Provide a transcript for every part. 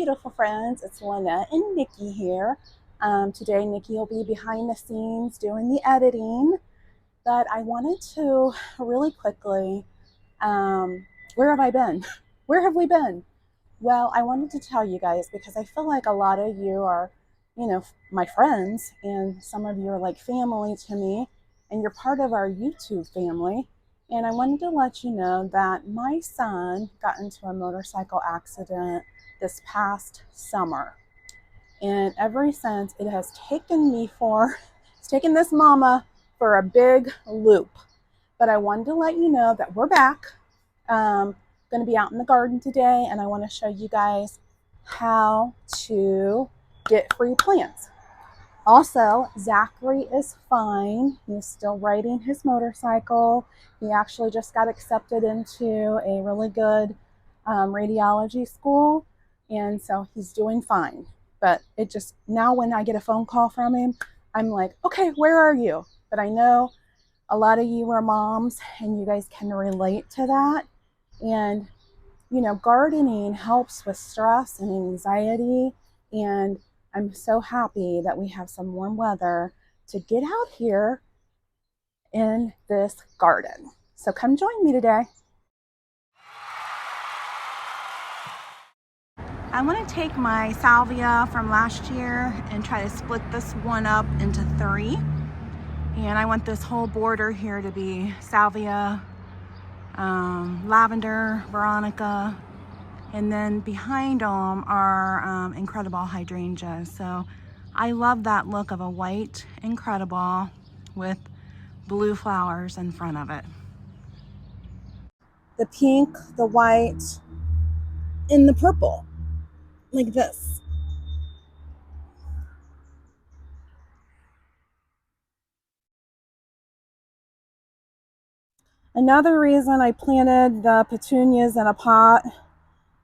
beautiful friends, it's Linette and Nikki here. Today Nikki will be behind the scenes doing the editing, but I wanted to really quickly, where have I been? Where have we been? Well, I wanted to tell you guys because I feel like a lot of you are, my friends, and some of you are like family to me, and you're part of our YouTube family. And I wanted to let you know that my son got into a motorcycle accident this past summer. And ever since, it has taken it's taken this mama for a big loop. But I wanted to let you know that we're back. Going to be out in the garden today, and I want to show you guys how to get free plants. Also, Zachary is fine. He's still riding his motorcycle. He actually just got accepted into a really good radiology school, and so he's doing fine. But it just, now when I get a phone call from him, I'm like, okay, where are you? But I know a lot of you are moms and you guys can relate to that. And, gardening helps with stress and anxiety. And I'm so happy that we have some warm weather to get out here in this garden. So come join me today. I want to take my salvia from last year and try to split this one up into 3. And I want this whole border here to be salvia, lavender, veronica, and then behind them are incredible hydrangeas. So I love that look of a white incredible with blue flowers in front of it. The pink, the white, and the purple, like this. Another reason I planted the petunias in a pot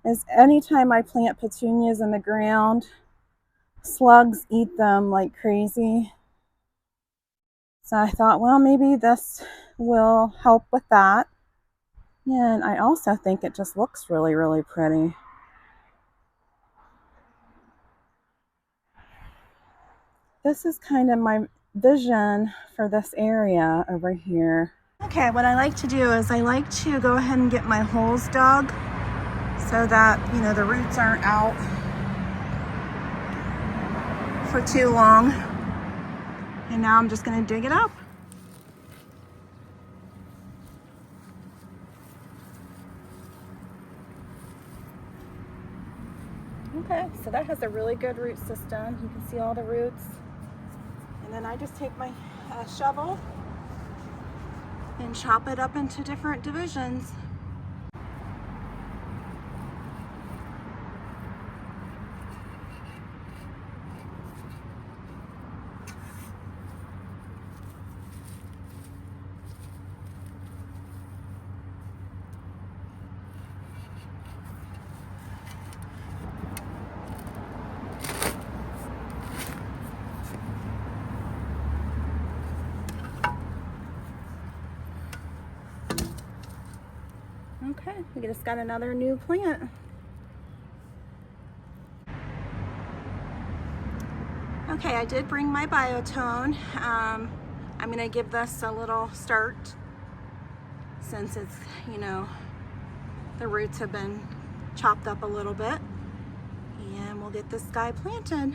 is anytime I plant petunias in the ground, slugs eat them like crazy. So I thought, well, maybe this will help with that. And I also think it just looks really, really pretty. This is kind of my vision for this area over here. Okay, what I like to do is I like to go ahead and get my holes dug so that, the roots aren't out for too long. And now I'm just going to dig it up. Okay, so that has a really good root system. You can see all the roots. And then I just take my shovel and chop it up into different divisions. Okay, we just got another new plant. Okay, I did bring my biotone. I'm gonna give this a little start since it's, the roots have been chopped up a little bit. And we'll get this guy planted.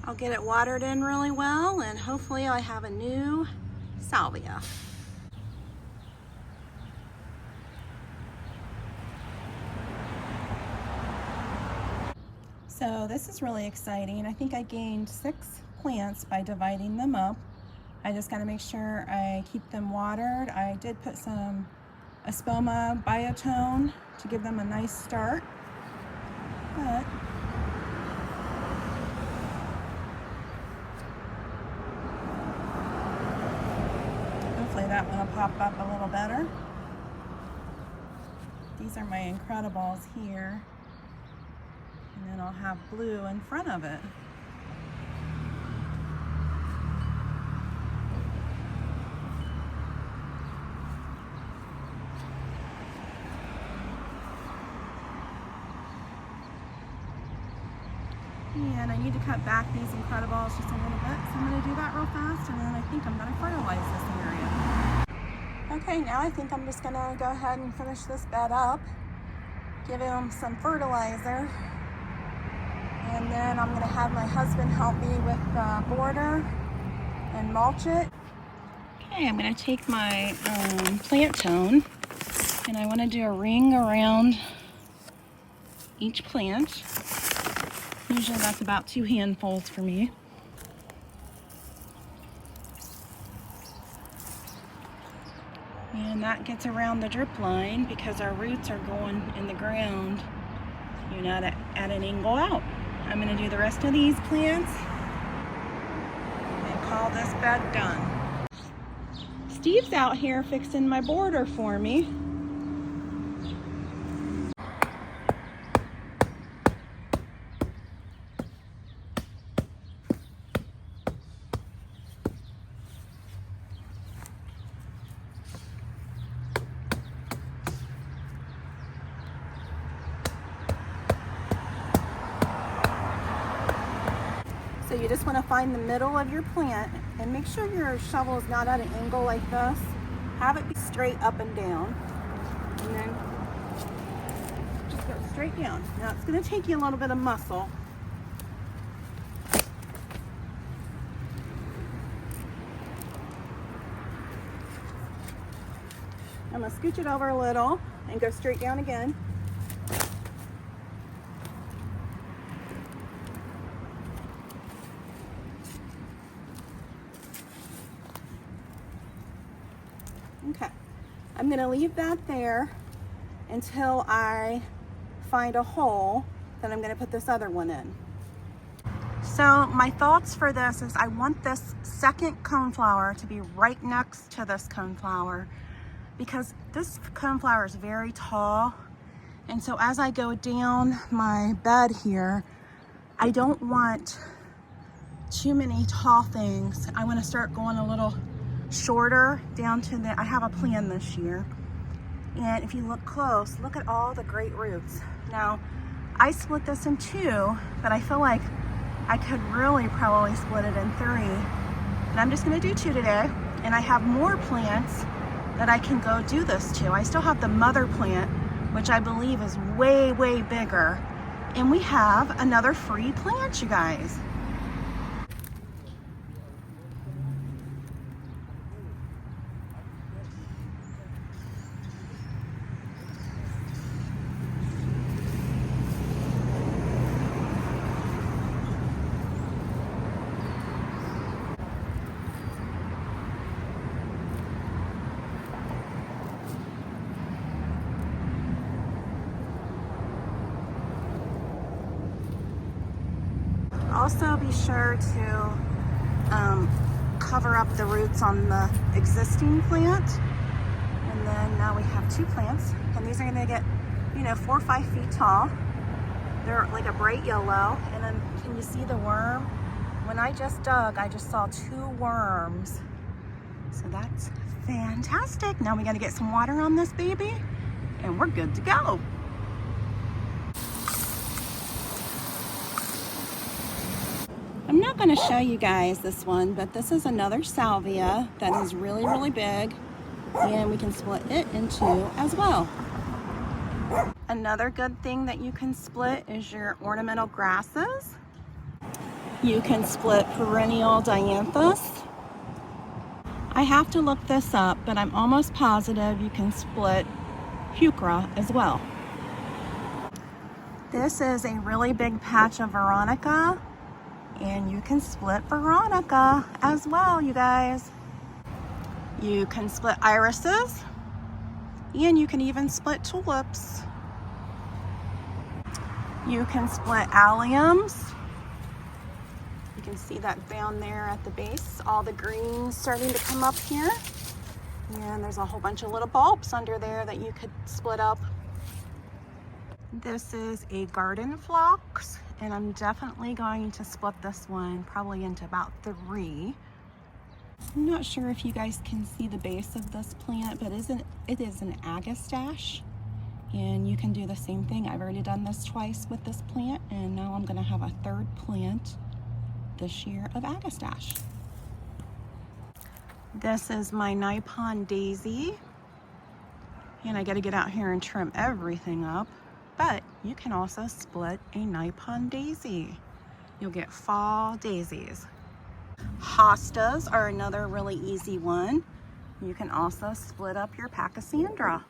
I'll get it watered in really well, and hopefully I have a new salvia. So this is really exciting. I think I gained 6 plants by dividing them up. I just got to make sure I keep them watered. I did put some a spoma biotone to give them a nice start. But hopefully that one will pop up a little better. These are my incredibles here. And then I'll have blue in front of it. And I need to cut back these incredibles just a little bit, so I'm going to do that real fast, and then I think I'm going to fertilize this area. Okay, now I think I'm just going to go ahead and finish this bed up, give him some fertilizer, and then I'm going to have my husband help me with the border and mulch it. Okay, I'm going to take my plant tone, and I want to do a ring around each plant. Usually that's about 2 handfuls for me. And that gets around the drip line because our roots are going in the ground, you know, at an angle out. I'm going to do the rest of these plants and call this bed done. Steve's out here fixing my border for me. So you just want to find the middle of your plant and make sure your shovel is not at an angle like this. Have it be straight up and down. And then just go straight down. Now it's going to take you a little bit of muscle. I'm going to scooch it over a little and go straight down again. Okay, I'm going to leave that there until I find a hole that I'm going to put this other one in. So my thoughts for this is I want this second coneflower to be right next to this coneflower because this coneflower is very tall, and so as I go down my bed here, I don't want too many tall things. I want to start going a little shorter down to I have a plan this year. And if you look close, look at all the great roots. Now, I split this in 2, but I feel like I could really probably split it in 3. And I'm just gonna do 2 today. And I have more plants that I can go do this to. I still have the mother plant, which I believe is way, way bigger. And we have another free plant, you guys. Also be sure to cover up the roots on the existing plant. And then now we have 2 plants, and these are gonna get, you know, 4 or 5 feet tall. They're like a bright yellow. And then can you see the worm? When I just dug, I just saw 2 worms. So that's fantastic. Now we gotta get some water on this baby and we're good to go. I'm not going to show you guys this one, but this is another salvia that is really, really big, and we can split it in 2 as well. Another good thing that you can split is your ornamental grasses. You can split perennial dianthus. I have to look this up, but I'm almost positive you can split heuchera as well. This is a really big patch of veronica, and you can split veronica as well, you guys. You can split irises. And you can even split tulips. You can split alliums. You can see that down there at the base, all the greens starting to come up here. And there's a whole bunch of little bulbs under there that you could split up. This is a garden phlox, and I'm definitely going to split this one probably into about 3. I'm not sure if you guys can see the base of this plant, but it is an agastache, and you can do the same thing. I've already done this twice with this plant, and now I'm going to have a 3rd plant this year of agastache. This is my Nippon daisy, and I got to get out here and trim everything up, but you can also split a Nippon daisy. You'll get fall daisies. Hostas are another really easy one. You can also split up your Pachysandra.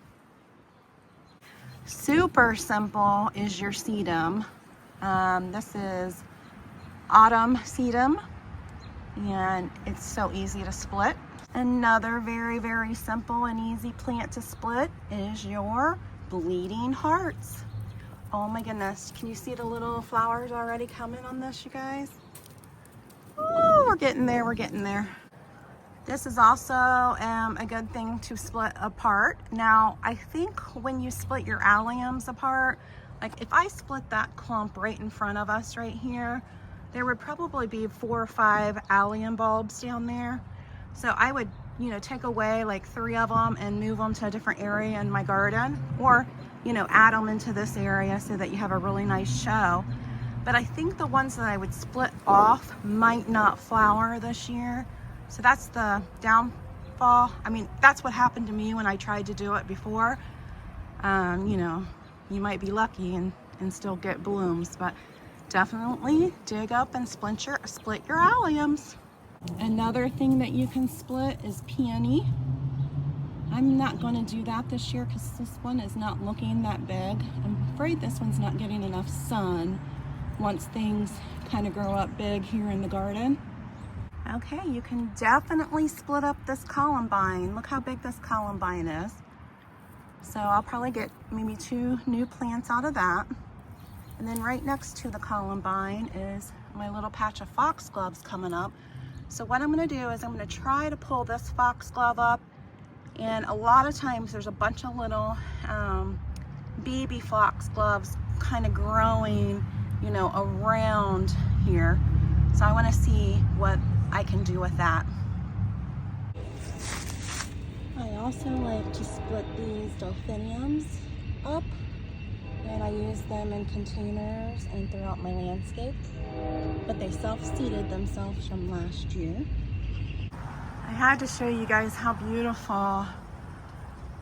Super simple is your sedum. This is autumn sedum, and it's so easy to split. Another very, very simple and easy plant to split is your bleeding hearts. Oh my goodness, can you see the little flowers already coming on this, you guys? Oh, we're getting there, we're getting there. This is also a good thing to split apart. Now, I think when you split your alliums apart, like if I split that clump right in front of us right here, there would probably be 4 or 5 allium bulbs down there. So I would, take away like 3 of them and move them to a different area in my garden, or, add them into this area so that you have a really nice show. But I think the ones that I would split off might not flower this year. So that's the downfall. I mean, that's what happened to me when I tried to do it before. You might be lucky and still get blooms, but definitely dig up and split your alliums. Another thing that you can split is peony. I'm not going to do that this year because this one is not looking that big. I'm afraid this one's not getting enough sun once things kind of grow up big here in the garden. Okay, you can definitely split up this columbine. Look how big this columbine is. So I'll probably get maybe 2 new plants out of that. And then right next to the columbine is my little patch of foxgloves coming up. So what I'm going to do is I'm going to try to pull this foxglove up, and a lot of times there's a bunch of little baby foxgloves kind of growing, around here. So I want to see what I can do with that. I also like to split these delphiniums up, and I use them in containers and throughout my landscape, but they self-seeded themselves from last year. I had to show you guys how beautiful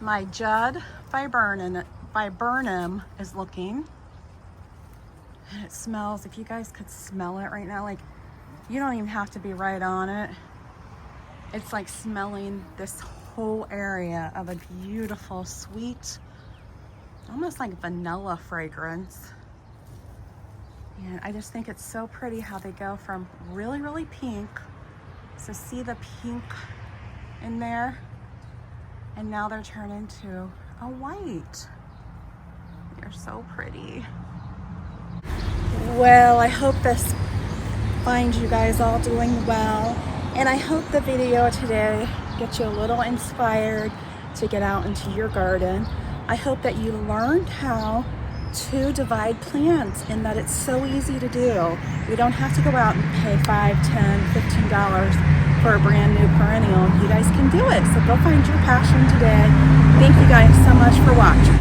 my Judd viburnum is looking. And it smells, if you guys could smell it right now, like you don't even have to be right on it. It's like smelling this whole area of a beautiful, sweet, almost like vanilla fragrance. And I just think it's so pretty how they go from really, really pink. So see the pink in there? And now they're turning to a white. They're so pretty. Well, I hope this finds you guys all doing well. And I hope the video today gets you a little inspired to get out into your garden. I hope that you learned how to divide plants and that it's so easy to do. We don't have to go out and pay $5, $10, $15 for a brand new perennial. You guys can do it. So go find your passion today. Thank you guys so much for watching.